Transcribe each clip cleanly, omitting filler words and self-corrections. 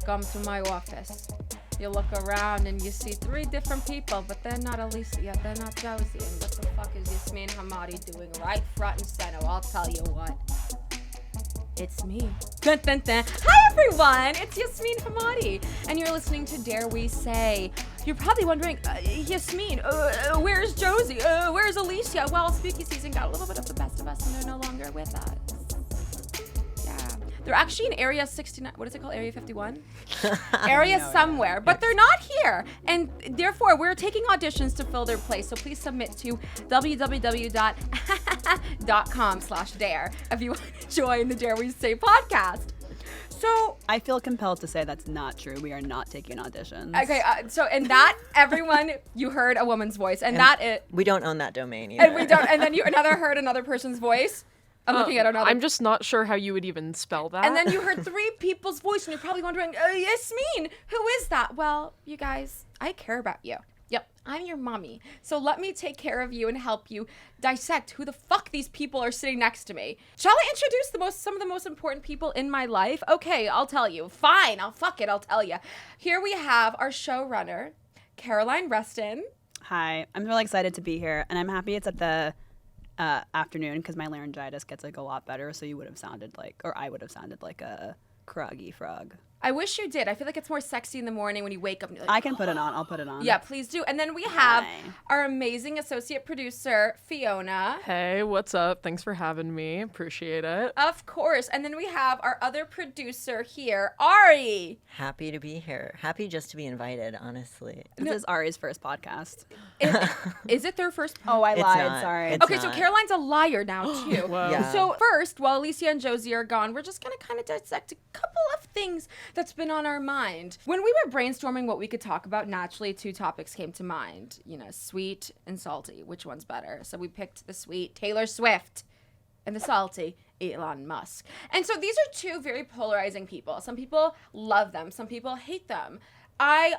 come to my office. You look around and you see 3 different people, but they're not Alicia, they're not Josie. And what the fuck is Yasmine Hamadi doing right front and center? I'll tell you what. It's me. Dun, dun, dun. Hi everyone, it's Yasmine Hamadi, and you're listening to Dare We Say. You're probably wondering, Yasmine, where's Josie? Where's Alicia? Well, spooky season got a little bit of the best of us, and they're no longer with us. They're actually in Area 69. What is it called? Area 51? Area somewhere. But they're not here. And therefore, we're taking auditions to fill their place. So please submit to www.com/dare if you want to join the Dare We Say podcast. So I feel compelled to say that's not true. We are not taking auditions. Okay, and that, everyone, you heard a woman's voice. And we don't own that domain either. And we don't. And then you heard another person's voice. I'm looking at another. I'm just not sure how you would even spell that. And then you heard 3 people's voice, and you're probably wondering, Yasmine, who is that? Well, you guys, I care about you. Yep, I'm your mommy. So let me take care of you and help you dissect who the fuck these people are sitting next to me. Shall I introduce some of the most important people in my life? Okay, I'll tell you. Fine, I'll tell you. Here we have our showrunner, Caroline Reston. Hi, I'm really excited to be here, and I'm happy it's at the afternoon because my laryngitis gets like a lot better, so I would have sounded like a croggy frog. I wish you did. I feel like it's more sexy in the morning when you wake up and you're like, I can put it on. I'll put it on. Yeah, please do. And then we have our amazing associate producer, Fiona. Hey, what's up? Thanks for having me. Appreciate it. Of course. And then we have our other producer here, Ari. Happy to be here. Happy just to be invited, honestly. This is Ari's first podcast. Is it their first podcast? Oh, I lied. Not. Sorry. It's okay, not. so Caroline's a liar now, too. Wow. Yeah. So first, while Alicia and Josie are gone, we're just going to kind of dissect a couple of things that's been on our mind. When we were brainstorming what we could talk about, naturally 2 topics came to mind. Sweet and salty. Which one's better? So we picked the sweet, Taylor Swift, and the salty, Elon Musk. And so these are 2 very polarizing people. Some people love them. Some people hate them. I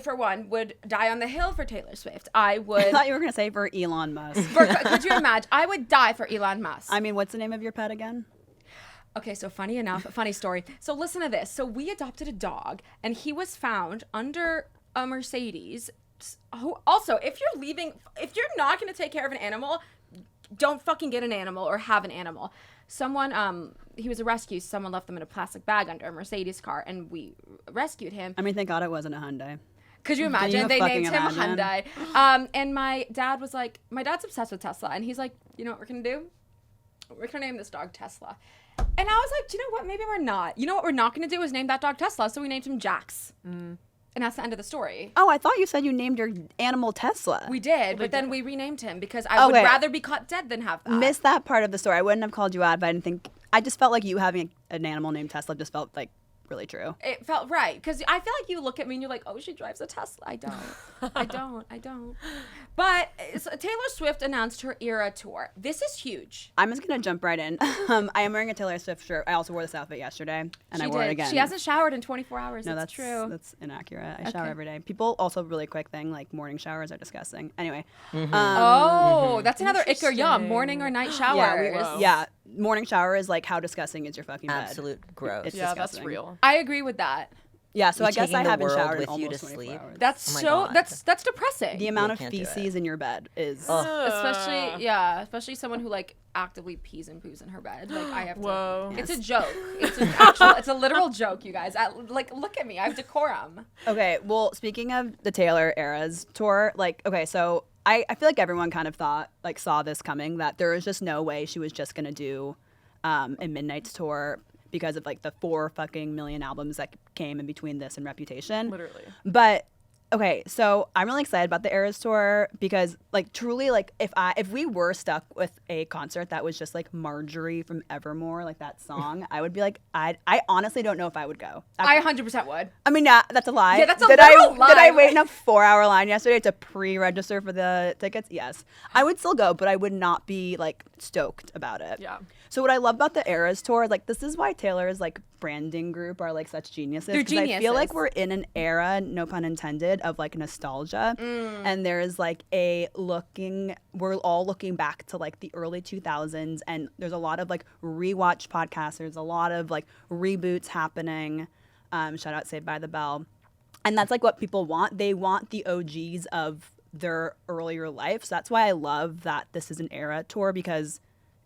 for one, would die on the hill for Taylor Swift. I thought you were going to say for Elon Musk. Could you imagine? I would die for Elon Musk. I mean, what's the name of your pet again? Okay, so funny story. So listen to this. So we adopted a dog, and he was found under a Mercedes. Also, if you're not going to take care of an animal, don't fucking get an animal or have an animal. Someone, he was a rescue. Someone left them in a plastic bag under a Mercedes car, and we rescued him. I mean, thank God it wasn't a Hyundai. Could you imagine? They named him Hyundai. And my dad was like, my dad's obsessed with Tesla, and he's like, you know what we're going to do? We're going to name this dog Tesla. And I was like, do you know what? Maybe we're not. You know what we're not going to do is name that dog Tesla, so we named him Jax. And that's the end of the story. Oh, I thought you said you named your animal Tesla. We did, but then we renamed him because I would rather be caught dead than have that. Missed that part of the story. I wouldn't have called you out, but I just felt like you having an animal named Tesla just felt like really true. It felt right, because I feel like you look at me and you're like, oh, she drives a Tesla. I don't. I don't. But Taylor Swift announced her Era tour. This is huge. I'm just going to jump right in. I am wearing a Taylor Swift shirt. I also wore this outfit yesterday, and I wore it again. She hasn't showered in 24 hours. No, that's true. That's inaccurate. I shower every day. People also, really quick thing, like morning showers are disgusting. Anyway. That's another ick or yum. Morning or night showers. Yeah, morning shower is like, how disgusting is your fucking bed? Absolute gross. It's Yeah, disgusting. that's real. I agree with that. Yeah, so I guess I haven't showered in with you almost to 24 sleep. hours. That's depressing. The amount of can't do it. feces in your bed is... Especially someone who like actively pees and poos in her bed. Like I have to. Whoa. It's a joke. It's a literal joke, you guys. Look at me. I have decorum. Okay, well, speaking of the Taylor Eras tour, so I feel like everyone kind of saw this coming, that there was just no way she was just going to do a Midnight's tour because of the 4 fucking million albums that came in between this and Reputation. Literally. But okay, so I'm really excited about the Eras tour because truly if we were stuck with a concert that was just Marjorie from Evermore, that song, I would be I honestly don't know if I would go. I 100% would. I mean, yeah, that's a lie. Yeah, that's a literal lie. Did I wait in a 4-hour line yesterday to pre-register for the tickets? Yes. I would still go, but I would not be stoked about it. Yeah. So what I love about the Eras tour, this is why Taylor's branding group are such geniuses. They're geniuses. I feel like we're in an era, no pun intended, of nostalgia, and there's we're all looking back to the early 2000s, and there's a lot of rewatch podcasts. There's a lot of reboots happening. Shout out Saved by the Bell. And that's like what people want. They want the OGs of their earlier life. So that's why I love that this is an era tour, because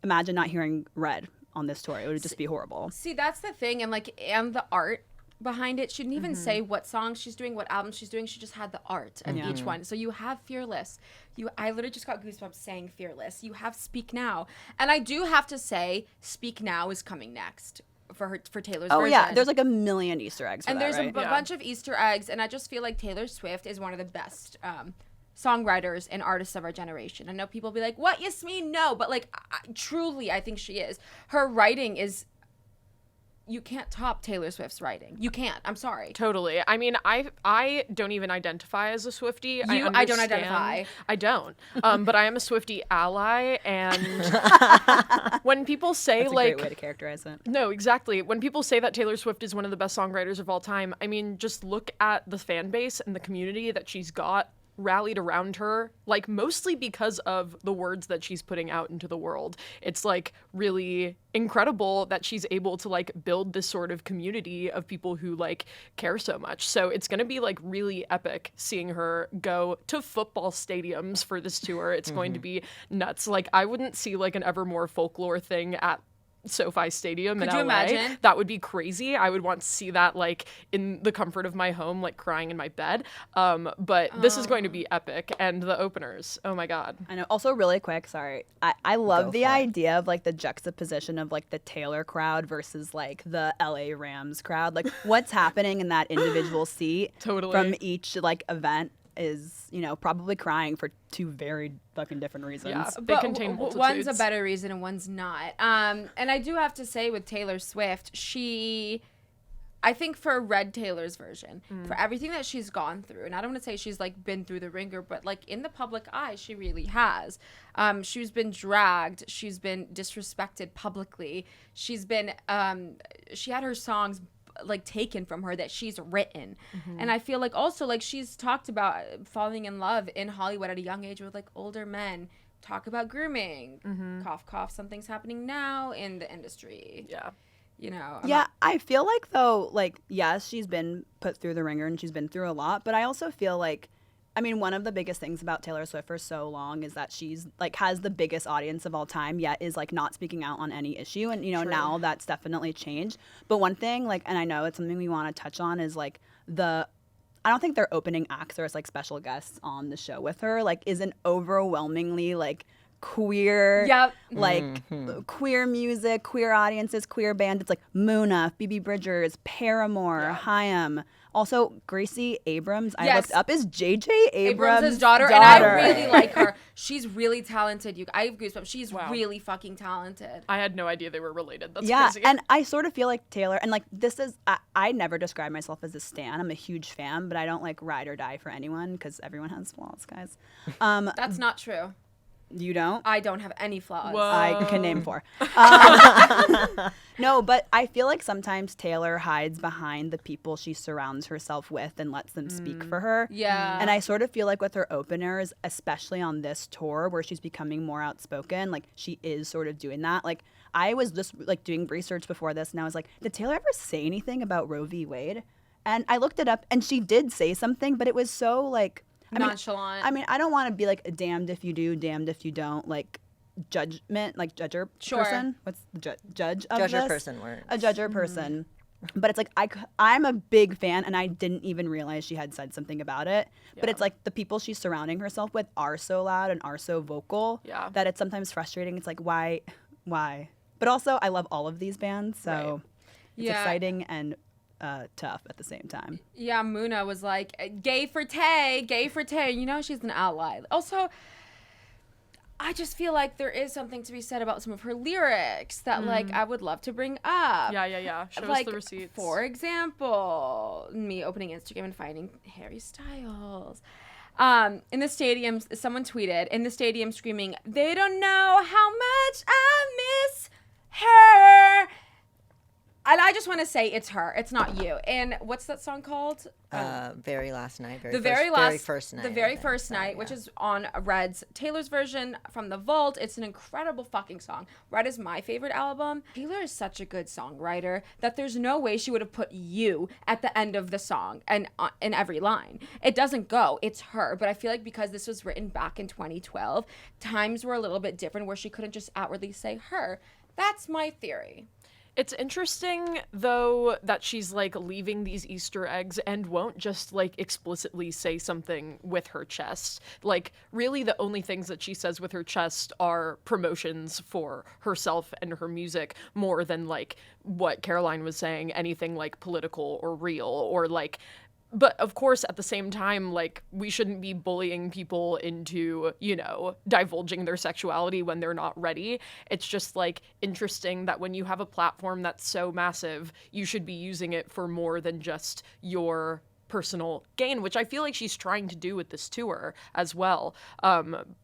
imagine not hearing Red on this tour. It would just be horrible. See, that's the thing. And the art behind it. She didn't even say what song she's doing, what album she's doing. She just had the art of each one. So you have Fearless. I literally just got goosebumps saying Fearless. You have Speak Now. And I do have to say, Speak Now is coming next for Taylor's version. Oh yeah, there's like a million Easter eggs for and that, there's right? a bunch of Easter eggs, and I just feel like Taylor Swift is one of the best songwriters and artists of our generation. I know people be like, what, Yasmine? No, but like truly I think she is. Her writing is, you can't top Taylor Swift's writing. You can't. I'm sorry. Totally. I mean, I don't even identify as a Swiftie. I don't identify. I don't. But I am a Swiftie ally, and when people say That's a like, great way to characterize it. no, exactly. When people say that Taylor Swift is one of the best songwriters of all time, I mean, just look at the fan base and the community that she's got rallied around her, like mostly because of the words that she's putting out into the world. It's like really incredible that she's able to like build this sort of community of people who like care so much. So it's going to be like really epic seeing her go to football stadiums for this tour. It's going to be nuts. Like I wouldn't see like an Evermore Folklore thing at SoFi Stadium in LA. Could you imagine? That would be crazy. I would want to see that like in the comfort of my home, like crying in my bed. But this is going to be epic. And the openers, oh my God. I know. Also, really quick, sorry. I love Go the for it. idea of like the juxtaposition of like the Taylor crowd versus like the LA Rams crowd. Like what's happening in that individual seat Totally. from each like event is, you know, probably crying for two very fucking different reasons. Yeah. They But contain one's a multitudes. better reason and one's not. And I do have to say with Taylor Swift, I think for Red Taylor's version, for everything that she's gone through, and I don't want to say she's like been through the ringer, but like in the public eye, she really has. She's been dragged. She's been disrespected publicly. She's been, she had her songs like taken from her that she's written. And I feel like also like she's talked about falling in love in Hollywood at a young age with like older men. Talk about grooming. Cough, cough. Something's happening now in the industry. Yeah. You know. Yeah, I feel like though, like, yes, she's been put through the ringer and she's been through a lot, but I also feel like, I mean, one of the biggest things about Taylor Swift for so long is that she's like has the biggest audience of all time, yet is like not speaking out on any issue. And, you know, now that's definitely changed. But one thing, like, and I know it's something we want to touch on is like I don't think their opening acts or as like special guests on the show with her, like, is an overwhelmingly like queer, like queer music, queer audiences, queer bands. It's like Muna, Phoebe Bridgers, Paramore, Haim. Also, Gracie Abrams, I looked up, is JJ Abrams' daughter, and I really like her. She's really talented. I have goosebumps. She's really fucking talented. I had no idea they were related. That's yeah, crazy. and I sort of feel like Taylor, and like this is, I never describe myself as a stan. I'm a huge fan, but I don't like ride or die for anyone because everyone has flaws, guys. That's not true. You don't? I don't have any flaws. Whoa. I can name 4. No, but I feel like sometimes Taylor hides behind the people she surrounds herself with and lets them speak for her. Yeah. And I sort of feel like with her openers, especially on this tour where she's becoming more outspoken, like she is sort of doing that. Like I was just like doing research before this and I was like, did Taylor ever say anything about Roe v. Wade? And I looked it up and she did say something, but it was so like, nonchalant. I mean, I don't want to be like damned if you do, damned if you don't, like judgment, like judger person. What's the judge of Judger this? person word. A judger person. But it's like I'm a big fan, and I didn't even realize she had said something about it. But it's like the people she's surrounding herself with are so loud and are so vocal that it's sometimes frustrating. It's like why? But also, I love all of these bands, so it's exciting and tough at the same time. Yeah, Muna was like, gay for Tay. You know, she's an ally. Also, I just feel like there is something to be said about some of her lyrics that, like, I would love to bring up. Yeah. Show like, us the receipts. For example, me opening Instagram and finding Harry Styles. In the stadium, someone tweeted, in the stadium screaming, they don't know how much I miss her. And I just want to say it's her. It's not you. And what's that song called? Very last night. Very first night. The very first night, which is on Red's Taylor's version from The Vault. It's an incredible fucking song. Red is my favorite album. Taylor is such a good songwriter that there's no way she would have put you at the end of the song and in every line. It doesn't go. It's her. But I feel like because this was written back in 2012, times were a little bit different where she couldn't just outwardly say her. That's my theory. It's interesting, though, that she's, like, leaving these Easter eggs and won't just, like, explicitly say something with her chest. Like, really the only things that she says with her chest are promotions for herself and her music more than, like, what Caroline was saying, anything, like, political or real or, like... But of course, at the same time, like, we shouldn't be bullying people into, you know, divulging their sexuality when they're not ready. It's just, like, interesting that when you have a platform that's so massive, you should be using it for more than just your personal gain, which I feel like she's trying to do with this tour as well.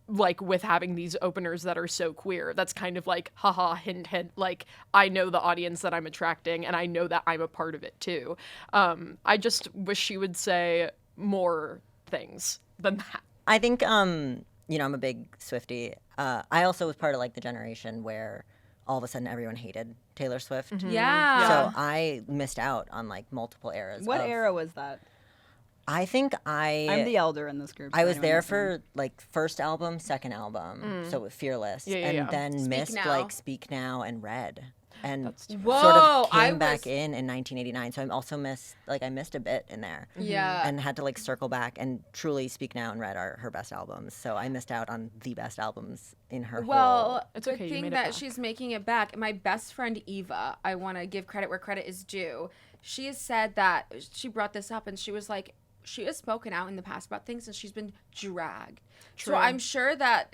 Like, with having these openers that are so queer. That's kind of like, haha, hint, hint. Like, I know the audience that I'm attracting, and I know that I'm a part of it, too. I just wish she would say more things than that. I think, you know, I'm a big Swiftie. I also was part of, like, the generation where all of a sudden everyone hated Taylor Swift. Mm-hmm. Yeah. So I missed out on, like, multiple eras. What era was that? I think I'm the elder in this group. I was there for, like, first album, second album, so with Fearless, and then missed Now. like Speak Now and Red, and Whoa, sort of came back in 1989. So I also missed a bit in there, and had to, like, circle back. And truly, Speak Now and Red are her best albums. So I missed out on the best albums in her whole. Well, It's good okay, you thing made it that back. she's making it back. My best friend Eva, I want to give credit where credit is due. She has said that she brought this up, and she was like, she has spoken out in the past about things, and she's been dragged. True. So I'm sure that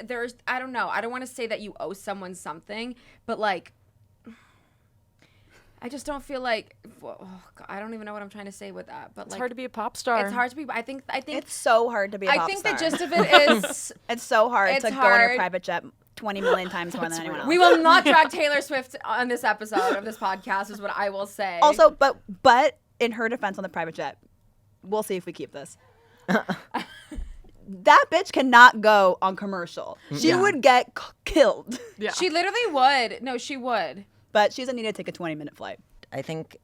there's, I don't know, I don't want to say that you owe someone something, but, like, I just don't feel like, oh God, I don't even know what I'm trying to say with that. But It's like, hard to be a pop star. It's hard to be. I think It's so hard to be a pop I think star. the gist of it is It's so hard It's to go in hard. a private jet 20 million times more than anyone else. we will not drag Taylor Swift on this episode of this podcast, is what I will say. Also, but in her defense on the private jet, we'll see if we keep this. That bitch cannot go on commercial. She would get killed. Yeah. she literally would. No, she would. But she doesn't need to take a 20-minute flight. I think,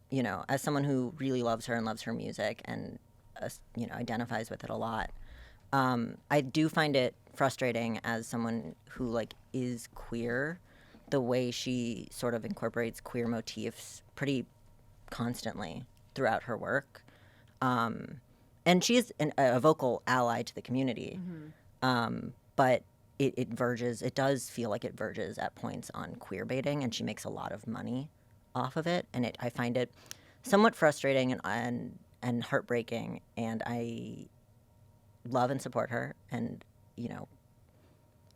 you know, as someone who really loves her and loves her music and, you know, identifies with it a lot, I do find it frustrating as someone who, like, is queer, the way she sort of incorporates queer motifs pretty constantly throughout her work. And she is a vocal ally to the community, but it does feel like it verges at points on queer baiting, and she makes a lot of money off of it, and I find it somewhat frustrating and heartbreaking, and I love and support her, and, you know,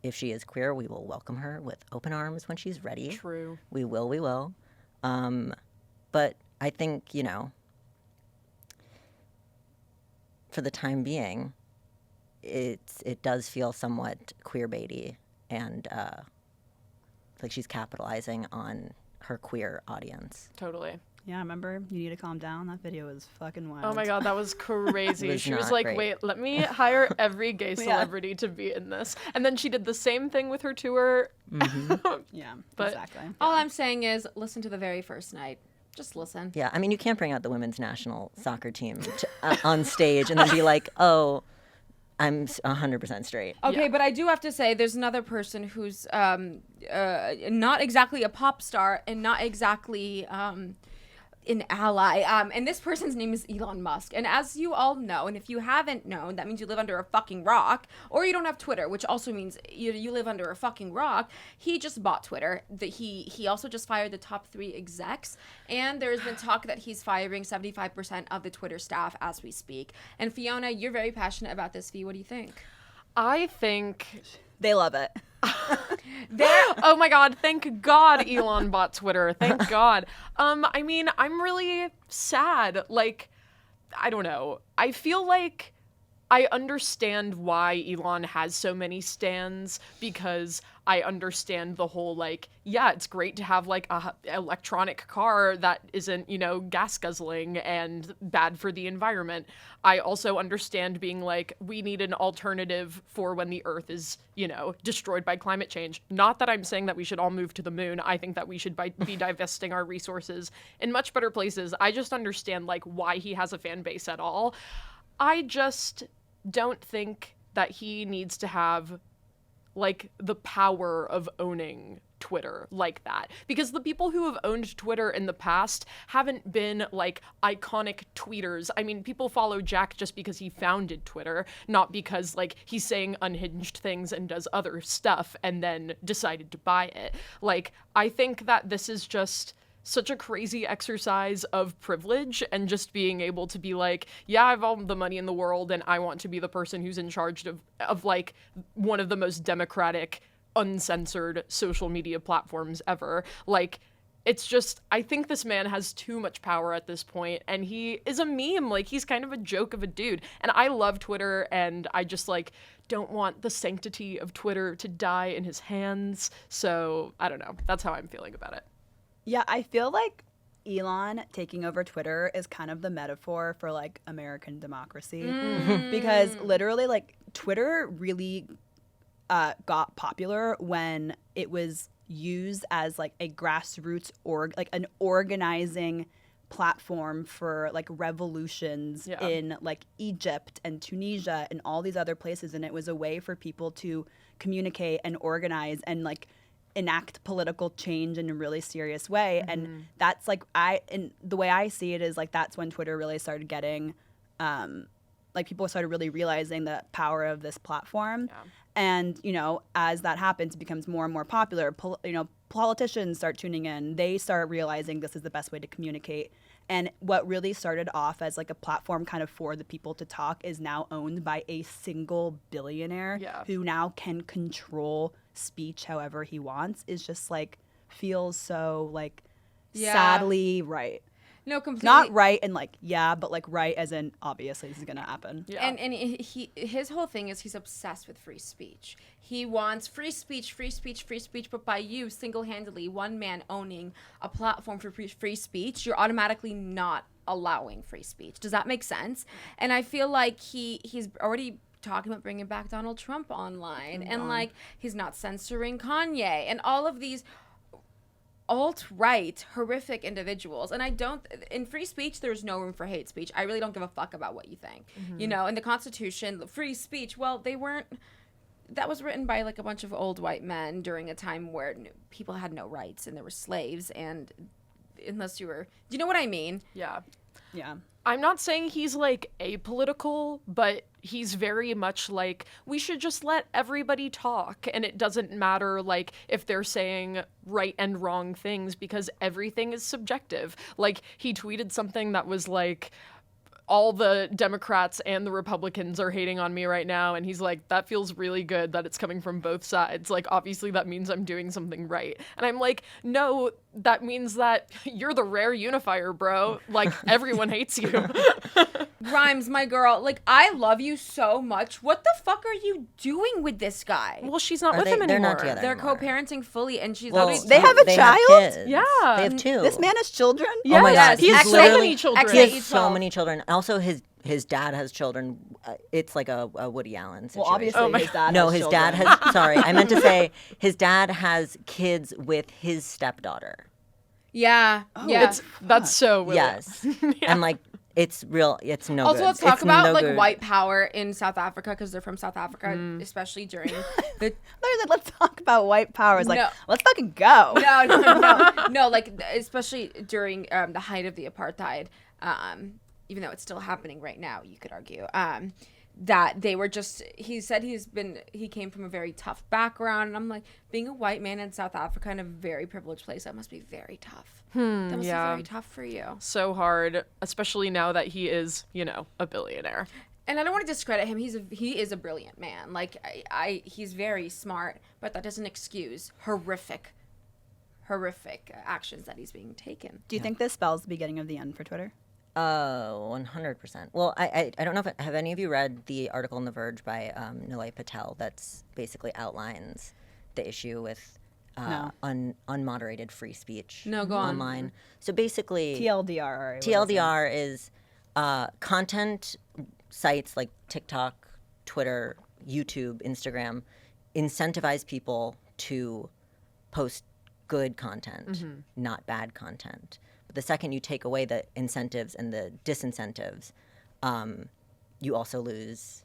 if she is queer, we will welcome her with open arms when she's ready. True. We will. But I think, you know, for the time being, it does feel somewhat queer baity, and like she's capitalizing on her queer audience. Totally. Yeah, remember? You Need to Calm Down? That video was fucking wild. Oh my God, that was crazy. It was She was not like, great. wait, let me hire every gay celebrity to be in this. And then she did the same thing with her tour. Yeah, But- exactly. All I'm saying is listen to the very first night. Just listen. Yeah, I mean, you can't bring out the women's national soccer team on stage and then be like, oh, I'm 100% straight. Okay, Yeah. but I do have to say there's another person who's not exactly a pop star and not exactly an ally. And this person's name is Elon Musk. And as you all know, and if you haven't known, that means you live under a fucking rock, or you don't have Twitter, which also means you live under a fucking rock. He just bought Twitter. He also just fired the top 3 execs, and there's been talk that he's firing 75% of the Twitter staff as we speak. And Fiona, you're very passionate about this, Fee. What do you think? I think... They love it. Oh my God, thank God Elon bought Twitter. Thank God. I mean, I'm really sad. Like, I don't know. I feel like I understand why Elon has so many stans, because I understand the whole, like, yeah, it's great to have, like, a electronic car that isn't, gas guzzling and bad for the environment. I also understand being like, we need an alternative for when the Earth is, destroyed by climate change. Not that I'm saying that we should all move to the moon. I think that we should be divesting our resources in much better places. I just understand, like, why he has a fan base at all. I just don't think that he needs to have, like, the power of owning Twitter like that, because the people who have owned Twitter in the past haven't been, like, iconic tweeters. I mean, people follow Jack just because he founded Twitter, not because, like, he's saying unhinged things and does other stuff and then decided to buy it. Like, I think that this is just such a crazy exercise of privilege and just being able to be like, yeah, I have all the money in the world and I want to be the person who's in charge of like one of the most democratic, uncensored social media platforms ever. Like, it's just, I think this man has too much power at this point, and he is a meme. Like, he's kind of a joke of a dude. And I love Twitter, and I just, like, don't want the sanctity of Twitter to die in his hands. So, I don't know. That's how I'm feeling about it. Yeah, I feel like Elon taking over Twitter is kind of the metaphor for, like, American democracy. Because literally, like, Twitter really got popular when it was used as, like, a grassroots like an organizing platform for, like, revolutions in, like, Egypt and Tunisia and all these other places. And it was a way for people to communicate and organize and, like, enact political change in a really serious way. And that's, like, and the way I see it is, like, that's when Twitter really started getting, like, people started really realizing the power of this platform. And, as that happens, it becomes more and more popular. Politicians start tuning in. They start realizing this is the best way to communicate. And what really started off as, like, a platform kind of for the people to talk is now owned by a single billionaire who now can control speech however he wants, is just, like, feels so, like, sadly right. No, completely. Not right and, like, but, like, right as in obviously this is gonna happen. And his whole thing is he's obsessed with free speech. He wants free speech, but by you single-handedly, one man owning a platform for free speech, you're automatically not allowing free speech. Does that make sense? And I feel like he's already talking about bringing back Donald Trump online, and, like, he's not censoring Kanye and all of these alt-right horrific individuals. And in free speech there's no room for hate speech. I really don't give a fuck about what you think. In the Constitution, free speech, well, that was written by, like, a bunch of old white men during a time where people had no rights and there were slaves, and unless you were, do you know what I mean? Yeah. I'm not saying he's, like, apolitical, but he's very much like, we should just let everybody talk, and it doesn't matter, like, if they're saying right and wrong things, because everything is subjective. Like, he tweeted something that was like, all the Democrats and the Republicans are hating on me right now, and he's like, that feels really good that it's coming from both sides. Like, obviously that means I'm doing something right. And I'm like, no, that means that you're the rare unifier, bro. Like, everyone hates you. Grimes, my girl, like, I love you so much. What the fuck are you doing with this guy? Well, she's not with him they're anymore. Not together They're anymore. co-parenting fully, and she's They have a child? Have kids. Yeah. They have two. This man has children? Oh my God. He has He's so literally- many children. He has so many children. Also, his dad has children. It's like a Woody Allen situation. Well, obviously his dad No, has his children. dad has. Sorry, I meant to say his dad has kids with his stepdaughter. Yeah. That's so weird. Yes, and, like, it's real. It's no Also, good. let's talk It's about, no like, good. white power in South Africa, because they're from South Africa, especially during the... Let's talk about white power. It's like, No. let's fucking go. No, like, especially during the height of the apartheid, even though it's still happening right now, you could argue, that they were just, he said he came from a very tough background, and I'm like, being a white man in South Africa in a very privileged place, that must be very tough. That must be very tough for you. So hard, especially now that he is, a billionaire. And I don't want to discredit him. He is a brilliant man. Like, he's very smart, but that doesn't excuse horrific actions that he's being taken. Do you think this spells the beginning of the end for Twitter? 100%. Well, I don't know if have any of you read the article in The Verge by Nilay Patel that's basically outlines the issue with No. unmoderated free speech No, go on. online. So basically, TLDR. what is it? TLDR is content sites like TikTok, Twitter, YouTube, Instagram incentivize people to post good content, not bad content. But the second you take away the incentives and the disincentives, you also lose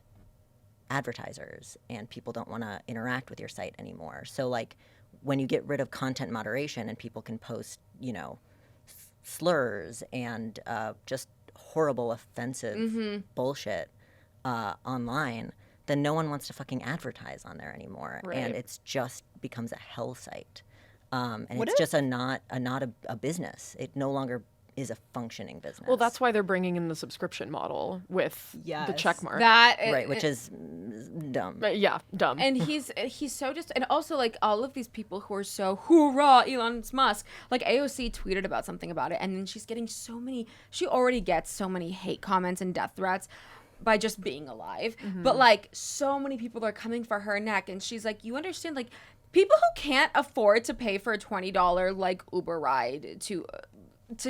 advertisers, and people don't want to interact with your site anymore. So, like, when you get rid of content moderation and people can post, slurs and just horrible, offensive bullshit online, then no one wants to fucking advertise on there anymore, and it's just becomes a hell site. And it's just not a business. It no longer is a functioning business. Well, that's why they're bringing in the subscription model with the check mark. Right, which is dumb. Yeah, dumb. And he's so and also like all of these people who are so hoorah Elon Musk, like AOC tweeted about something about it, and then she's getting she already gets so many hate comments and death threats by just being alive, but like so many people are coming for her neck, and she's like, you understand, like people who can't afford to pay for a $20 like Uber ride to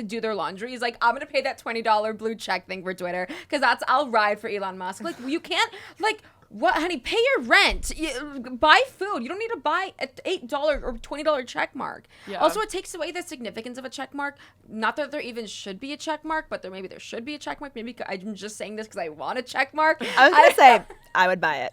do their laundry is like, I'm gonna pay that $20 blue check thing for Twitter because I'll ride for Elon Musk. Like, you can't, like, what, honey, pay your rent, buy food. You don't need to buy an $8 or $20 check mark. Yeah. Also, it takes away the significance of a check mark. Not that there even should be a check mark, but there should be a check mark. Maybe I'm just saying this because I want a check mark. I was gonna say I would buy it.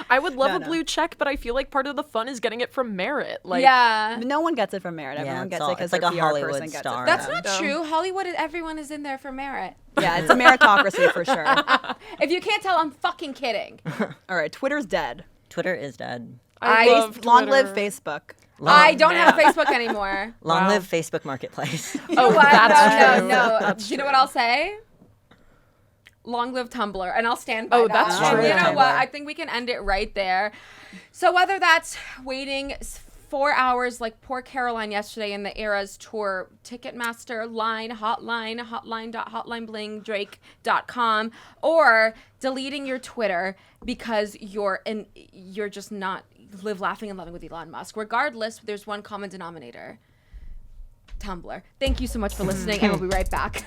I would love a blue check, but I feel like part of the fun is getting it from merit. Like, yeah. No one gets it from merit. Everyone gets it because it's like their a PR Hollywood person gets star. it. That's not true. Hollywood, everyone is in there for merit. Yeah, it's a meritocracy for sure. If you can't tell, I'm fucking kidding. All right, Twitter's dead. Twitter is dead. I love Long live Twitter. Facebook. I don't have a Facebook anymore. Long live Facebook Marketplace. Oh, What? that's true. No. That's Do you know what I'll say? Long live Tumblr, and I'll stand by Oh, that. that's true. You know Tumblr. what? I think we can end it right there. So whether that's waiting 4 hours like poor Caroline yesterday in the Eras tour, Ticketmaster, hotline.hotlineblingdrake.com, or deleting your Twitter because you're just not live laughing and loving with Elon Musk. Regardless, there's one common denominator. Tumblr. Thank you so much for listening, and we'll be right back.